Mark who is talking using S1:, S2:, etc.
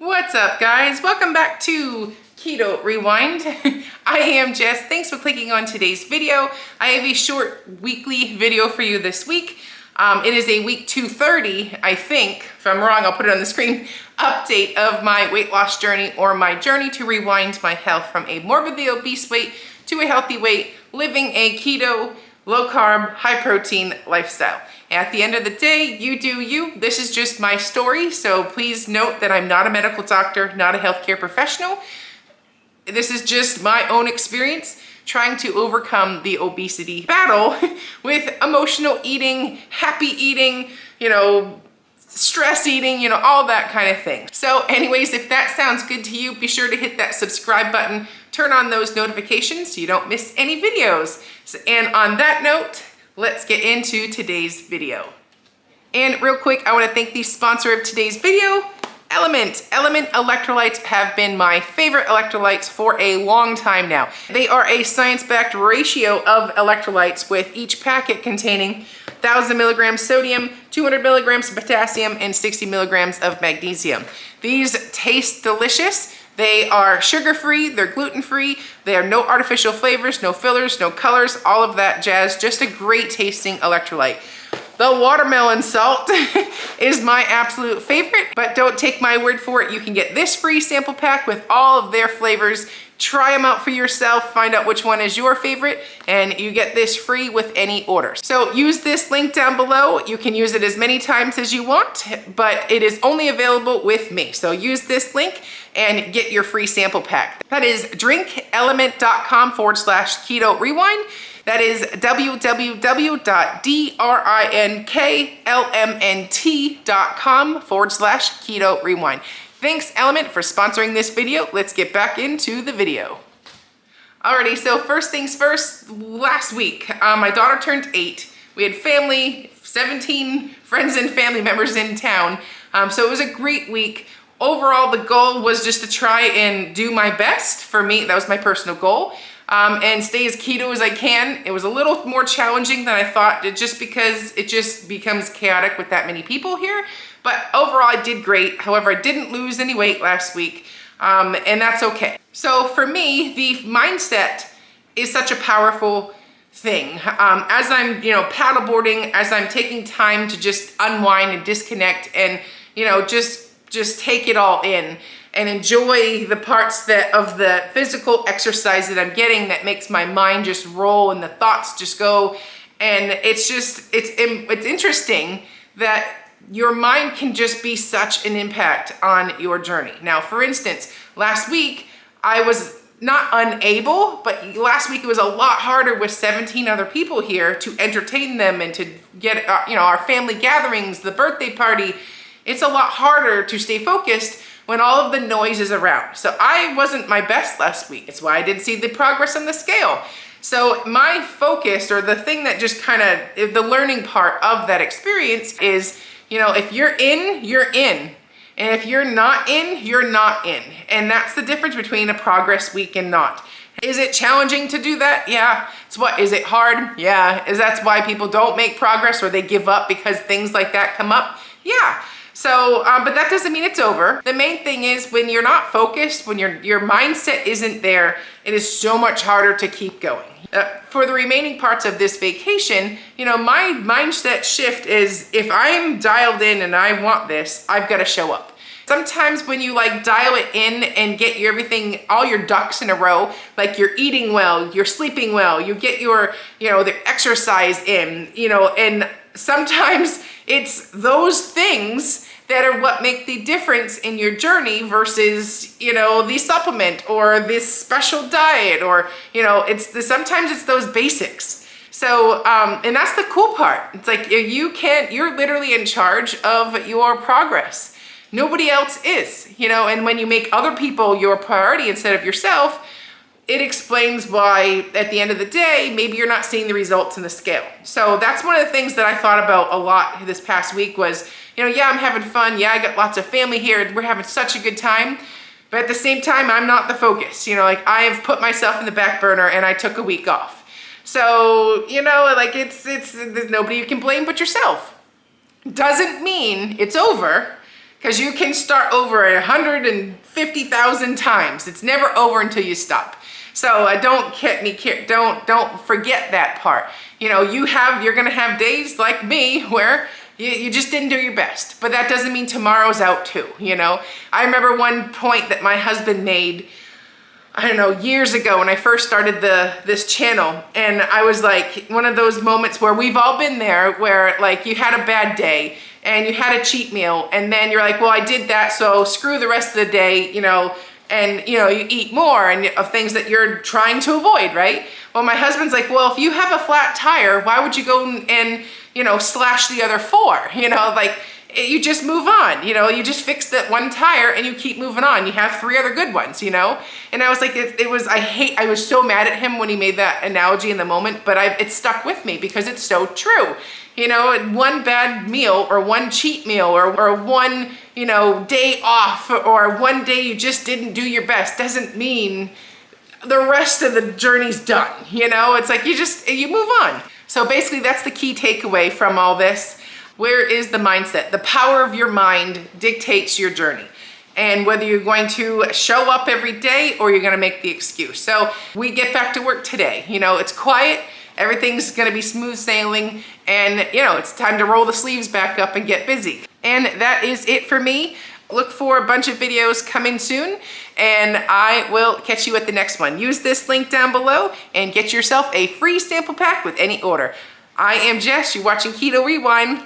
S1: What's up, guys? Welcome back to Keto Rewind. I am Jess. Thanks for clicking on today's video. I have a short weekly video for you this week. It is a week 230, I think. If I'm wrong, I'll put it on the screen. Update of my weight loss journey, or my journey to rewind my health from a morbidly obese weight to a healthy weight, living a keto, low carb, high protein lifestyle. At the end of the day, you do you. This is just my story, so please note that I'm not a medical doctor, not a healthcare professional. This is just my own experience trying to overcome the obesity battle with emotional eating, happy eating, stress eating, all that kind of thing. So anyways, if that sounds good to you, be sure to hit that subscribe button, turn on those notifications so you don't miss any videos. And on that note, let's get into today's video. And real quick, I want to thank the sponsor of today's video, Element. Element electrolytes have been my favorite electrolytes for a long time now. They are a science-backed ratio of electrolytes, with each packet containing 1,000 milligrams sodium, 200 milligrams of potassium, and 60 milligrams of magnesium. These taste delicious. They are sugar-free, they're gluten-free, they are no artificial flavors, no fillers, no colors, all of that jazz. Just a great tasting electrolyte. The watermelon salt is my absolute favorite, but don't take my word for it. You can get this free sample pack with all of their flavors. Try them out for yourself, find out which one is your favorite, and you get this free with any order. So use this link down below. You can use it as many times as you want, but it is only available with me. So use this link and get your free sample pack. That is drinkelement.com/keto rewind. That is www.drinklmnt.com/keto rewind. Thanks, Element, for sponsoring this video. Let's get back into the video. Alrighty, so first things first, last week, my daughter turned 8. We had family, 17 friends and family members in town. So it was a great week. Overall, the goal was just to try and do my best. For me, that was my personal goal. And stay as keto as I can. It was a little more challenging than I thought, just because it just becomes chaotic with that many people here. But overall, I did great. However, I didn't lose any weight last week, and that's okay. So for me, the mindset is such a powerful thing. As I'm, paddleboarding, as I'm taking time to just unwind and disconnect and, just take it all in and enjoy the parts of the physical exercise that I'm getting that makes my mind just roll and the thoughts just go. And it's interesting that your mind can just be such an impact on your journey. Now, for instance, last week I was not unable, but last week it was a lot harder with 17 other people here to entertain them and to get, our family gatherings, the birthday party. It's a lot harder to stay focused when all of the noise is around. So I wasn't my best last week. It's why I didn't see the progress on the scale. So my focus, or the thing that just the learning part of that experience is, if you're in, you're in. And if you're not in, you're not in. And that's the difference between a progress week and not. Is it challenging to do that? Yeah. Is it hard? Yeah. That's why people don't make progress, or they give up because things like that come up? Yeah. So, but that doesn't mean it's over. The main thing is, when you're not focused, when your mindset isn't there, it is so much harder to keep going. For the remaining parts of this vacation, my mindset shift is, if I'm dialed in and I want this, I've got to show up. Sometimes when you dial it in and get all your ducks in a row, like you're eating well, you're sleeping well, you get your, the exercise in, and sometimes it's those things that are what make the difference in your journey versus, the supplement or this special diet, or, sometimes it's those basics. So, and that's the cool part. It's like, you're literally in charge of your progress. Nobody else is, and when you make other people your priority instead of yourself, it explains why at the end of the day, maybe you're not seeing the results in the scale. So that's one of the things that I thought about a lot this past week was, yeah, I'm having fun. Yeah, I got lots of family here. We're having such a good time. But at the same time, I'm not the focus. I've put myself in the back burner and I took a week off. So, there's nobody you can blame but yourself. Doesn't mean it's over. because you can start over 150,000 times. It's never over until you stop. So don't forget that part. You know, you're gonna have days like me where you just didn't do your best, but that doesn't mean tomorrow's out too, you know? I remember one point that my husband made, I don't know, years ago when I first started this channel, and I was like, one of those moments where we've all been there, where like you had a bad day and you had a cheat meal, and then you're like, well, I did that, so screw the rest of the day, you know, and you know, you eat more and of things that you're trying to avoid, right? Well, my husband's like, well, if you have a flat tire, why would you go and you know, slash the other 4? You know, like, you just move on, you know, you just fix that one tire and you keep moving on. You have 3 other good ones, you know? And I was like, I was so mad at him when he made that analogy in the moment, but it stuck with me because it's so true. You know, one bad meal or one cheat meal or one, you know, day off or one day you just didn't do your best doesn't mean the rest of the journey's done. You know, it's like you move on. So basically that's the key takeaway from all this. Where is the mindset? The power of your mind dictates your journey. And whether you're going to show up every day or you're gonna make the excuse. So we get back to work today. You know, it's quiet, everything's gonna be smooth sailing, and you know, it's time to roll the sleeves back up and get busy. And that is it for me. Look for a bunch of videos coming soon, and I will catch you at the next one. Use this link down below and get yourself a free sample pack with any order. I am Jess, you're watching Keto Rewind.